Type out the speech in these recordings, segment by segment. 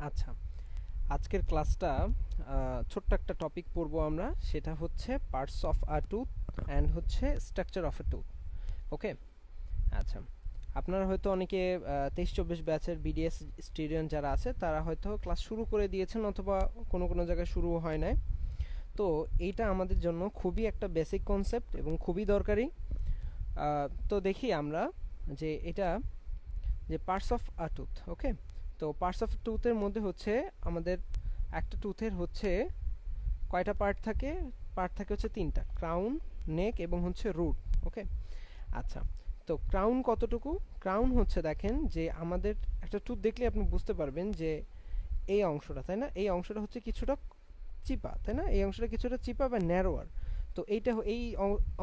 আচ্ছা, আজকের ক্লাসটা ছোট্ট একটা টপিক পড়বো আমরা, সেটা হচ্ছে parts of a tooth and হচ্ছে স্ট্রাকচার অফ এ টুথ। ওকে। আচ্ছা, আপনারা হয়তো অনেকে 23-24 ব্যাচের বিডিএস স্টুডেন্ট যারা আছে তারা হয়তো ক্লাস শুরু করে দিয়েছেন, অথবা কোনো কোনো জায়গায় শুরু হয় নাই। তো এইটা আমাদের জন্য খুবই একটা বেসিক কনসেপ্ট এবং খুবই দরকারি। তো দেখি আমরা যে এটা যে পার্টস অফ আ টুথ। ওকে। তো পার্টস অফ টুথের মধ্যে হচ্ছে আমাদের একটা টুথের হচ্ছে কয়টা পার্ট থাকে? পার্ট থাকে হচ্ছে তিনটা: ক্রাউন, নেক এবং হচ্ছে রুট। ওকে। আচ্ছা, তো ক্রাউন কতটুকু? ক্রাউন হচ্ছে, দেখেন যে আমাদের একটা টুথ দেখলে আপনি বুঝতে পারবেন যে এই অংশটা, তাই না, এই অংশটা হচ্ছে কিছুটা চিপা, তাই না, এই অংশটা কিছুটা চিপা বা ন্যারোয়ার। তো এইটা এই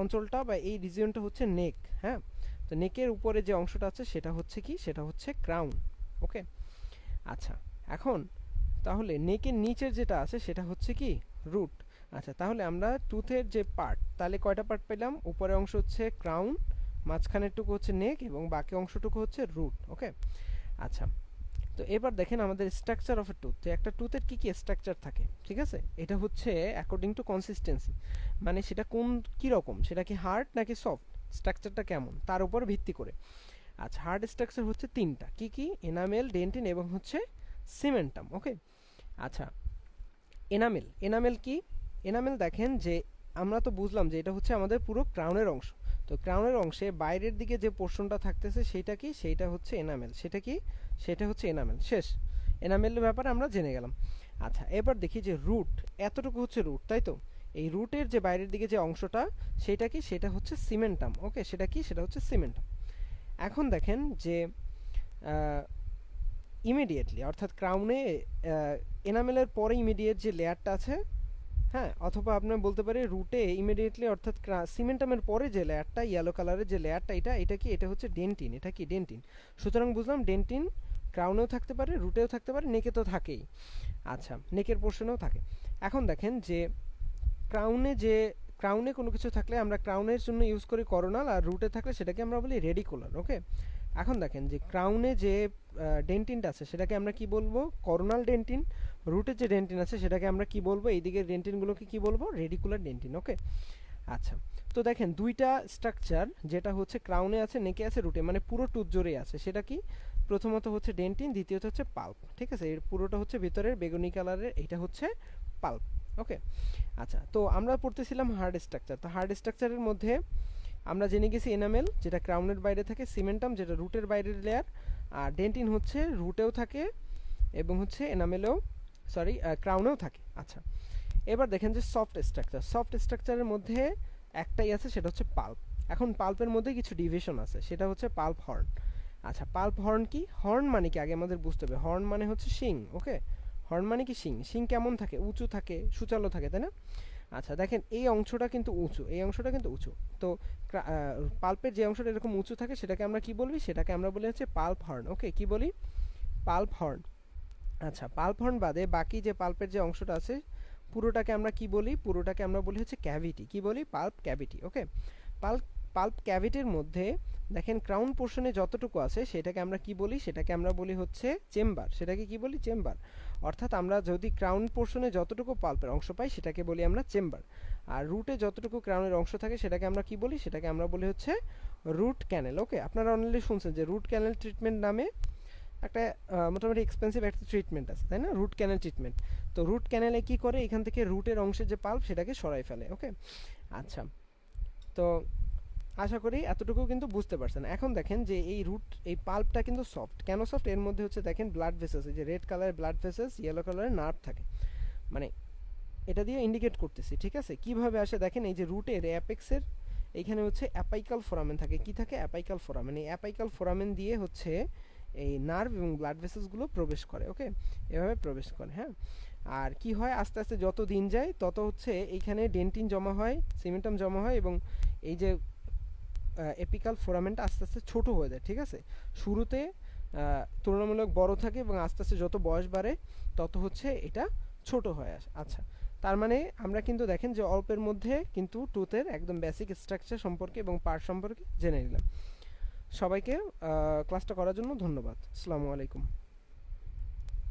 অঞ্চলটা বা এই রিজিয়নটা হচ্ছে নেক। হ্যাঁ, তো নেকের উপরে যে অংশটা আছে সেটা হচ্ছে কি? সেটা হচ্ছে ক্রাউন। ওকে। আচ্ছা, এখন তাহলে নেকের নিচের যেটা আছে সেটা হচ্ছে কি? রুট। আচ্ছা, তাহলে আমরা টুথের যে পার্ট, তাহলে কয়টা পার্ট পেলাম? উপরের অংশ হচ্ছে ক্রাউন, মাঝখানেরটুকু হচ্ছে নেক এবং বাকি অংশটুকু হচ্ছে রুট। ওকে। আচ্ছা, তো এবার দেখেন আমাদের স্ট্রাকচার অফ এ টুথ। তো একটা টুথের কি কি স্ট্রাকচার থাকে, ঠিক আছে? এটা হচ্ছে অ্যাকর্ডিং টু কনসিস্টেন্সি, মানে সেটা কোন কি রকম, সেটা কি হার্ড নাকি সফট, স্ট্রাকচারটা কেমন তার উপর ভিত্তি করে। আচ্ছা, হার্ড স্ট্রাকচার হচ্ছে তিনটা, কি কি? এনামেল, ডেন্টিন এবং হচ্ছে সিমেন্টাম। ওকে। আচ্ছা, এনামেল, এনামেল কি? এনামেল দেখেন যে আমরা তো বুঝলাম যে এটা হচ্ছে আমাদের পুরো ক্রাউনের অংশ। তো ক্রাউনের অংশে বাইরের দিকে যে পোর্শনটা থাকতেছে সেইটা কি? সেইটা হচ্ছে এনামেল। সেটা কি? সেটা হচ্ছে এনামেল। শেষ, এনামেলের ব্যাপারে আমরা জেনে গেলাম। আচ্ছা, এবার দেখি যে রুট, এতটুকু হচ্ছে রুট, তাই তো? এই রুটের যে বাইরের দিকে যে অংশটা, সেটা কি? সেটা হচ্ছে সিমেন্টাম। ওকে, সেটা কি? সেটা হচ্ছে সিমেন্টাম। এখন দেখেন যে ইমিডিয়েটলি, অর্থাৎ ক্রাউনে এনামেলের পরে ইমিডিয়েট যে লেয়ারটা আছে, হ্যাঁ, অথবা আপনার বলতে পারে রুটে ইমিডিয়েটলি, অর্থাৎ সিমেন্টামের পরে যে লেয়ারটা, ইয়েলো কালারের যে লেয়ারটা, এটা কি? এটা হচ্ছে ডেন্টিন। এটা কি? ডেন্টিন। সুতরাং বুঝলাম ডেন্টিন ক্রাউনেও থাকতে পারে, রুটেও থাকতে পারে, নেকে তো থাকেই। আচ্ছা, নেকের পোর্শনেও থাকে। এখন দেখেন যে ক্রাউনে যে ক্রাউনে কোনো কিছু থাকলে আমরা ক্রাউনের জন্য ইউজ করি করোনাল, আর রুটে থাকলে সেটাকে আমরা বলি রেডিকুলার। ওকে। এখন দেখেন যে ক্রাউনে যে ডেন্টিনটা আছে সেটাকে আমরা কি বলবো? Coronal dentine. রুটে যে ডেন্টিন আছে সেটাকে আমরা কি বলবো? এই দিকের ডেন্টিনগুলোকে কি বলবো? Radicular dentin. ওকে। আচ্ছা, তো দেখেন দুইটা স্ট্রাকচার, যেটা হচ্ছে ক্রাউনে আছে, নেকে আছে, রুটে, মানে পুরো টুথ জোরে আছে, সেটা কি? প্রথমত হচ্ছে ডেন্টিন, দ্বিতীয়ত হচ্ছে পাল্প। ঠিক আছে, এর পুরোটা হচ্ছে ভিতরের বেগুনি কালারের, এটা হচ্ছে পাল্প। ওকে। আচ্ছা, তো আমরা পড়তেছিলাম হার্ড স্ট্রাকচার। তো হার্ড স্ট্রাকচারের মধ্যে আমরা জেনে গেছি এনামেল, যেটা ক্রাউনের বাইরে থাকে, সিমেন্টাম, যেটা রুটের বাইরের লেয়ার, আর ডেন্টিন হচ্ছে রুটেও থাকে এবং হচ্ছে এনামেলেও, সরি, ক্রাউনেও থাকে। আচ্ছা, এবার দেখেন যে সফট স্ট্রাকচার। সফট স্ট্রাকচারের মধ্যে একটাই আছে, সেটা হচ্ছে পাল্প। এখন পাল্পের মধ্যে কিছু ডিভিশন আছে, সেটা হচ্ছে পাল্প হর্ন। আচ্ছা, পাল্প হর্ন কি? হর্ন মানে কি আগে আমাদের বুঝতে হবে। হর্ন মানে হচ্ছে শিং। ওকে। হর্ন মানে কি? শিং। শিং কেমন থাকে? উঁচু থাকে, সুচালো থাকে, তাই না? আচ্ছা, দেখেন এই অংশটা কিন্তু উঁচু, এই অংশটা কিন্তু উঁচু। তো পাল্পের যে অংশটা এরকম উঁচু থাকে সেটাকে আমরা কি বলবি? সেটাকে আমরা বলি হচ্ছে পাল্প হর্ন। ওকে, কি বলি? Pulp horn. আচ্ছা, পাল্প হর্ন বাদে বাকি যে পাল্পের যে অংশটা আছে পুরোটাকে আমরা কি বলি? পুরোটাকে আমরা বলি হচ্ছে ক্যাভিটি। কি বলি? Pulp cavity. Okay. Pulp pulp ক্যাভিটির মধ্যে দেখেন ক্রাউন পোর্শনে যতটুকু আছে সেটাকে আমরা কি বলি? সেটাকে আমরা বলি হচ্ছে চেম্বার। সেটাকে কি বলি? চেম্বার। অর্থাৎ আমরা যদি ক্রাউন পোর্শনে যতটুকু পাল্পের অংশ পাই সেটাকে বলি আমরা চেম্বার। আর রুটে যতটুকু ক্রাউনের অংশ থাকে সেটাকে আমরা কি বলি? সেটাকে আমরা বলি হচ্ছে রুট ক্যানেল। ওকে, আপনারা অনলি শুনছেন যে রুট ক্যানেল ট্রিটমেন্ট নামে একটা মোটামুটি এক্সপেন্সিভ একটা ট্রিটমেন্ট আছে, তাই না? Root canal treatment. তো রুট ক্যানেলে কি করে? এখান থেকে রুটের অংশের যে পাল্প সেটাকে সরাই ফেলে। ওকে। আচ্ছা, তো আশা করি এতটুকু কিন্তু বুঝতে পারছেন। এখন দেখেন যে এই রুট, এই পাল্পটা কিন্তু সফট। কেন সফট? এর মধ্যে হচ্ছে দেখেন ব্লাড ভেসেলস, এই যে রেড কালারের ব্লাড ভেসেলস, ইয়েলো কালারের নার্ভ থাকে, মানে এটা দিয়ে ইন্ডিকেট করতেছি। ঠিক আছে, কিভাবে আসে দেখেন, এই যে রুটের অ্যাপেক্সের এইখানে হচ্ছে অ্যাপাইকাল ফোরামেন থাকে। কি থাকে? অ্যাপাইকাল ফোরামেন। এই অ্যাপাইকাল ফোরামেন দিয়ে হচ্ছে এই নার্ভ এবং ব্লাড ভেসেলসগুলো প্রবেশ করে। ওকে, এভাবে প্রবেশ করে। হ্যাঁ, আর কি হয়, আস্তে আস্তে যত দিন যায় তত হচ্ছে এইখানে ডেন্টিন জমা হয়, সিমেন্টাম জমা হয়, এবং এই যে এপিকাল ফোরামেনটা আস্তে আস্তে ছোট হয়ে যায়। ঠিক আছে, শুরুতে তুলনামূলক বড় থাকে এবং আস্তে আস্তে যত বয়স বাড়ে তত হচ্ছে এটা ছোট হয়ে আসে। আচ্ছা, তার মানে আমরা কিন্তু দেখেন যে অল্পের মধ্যে কিন্তু টুথের একদম বেসিক স্ট্রাকচার সম্পর্কে এবং পার্ট সম্পর্কে জেনে নিলাম। সবাইকে ক্লাসটা করার জন্য ধন্যবাদ। আসসালামু আলাইকুম।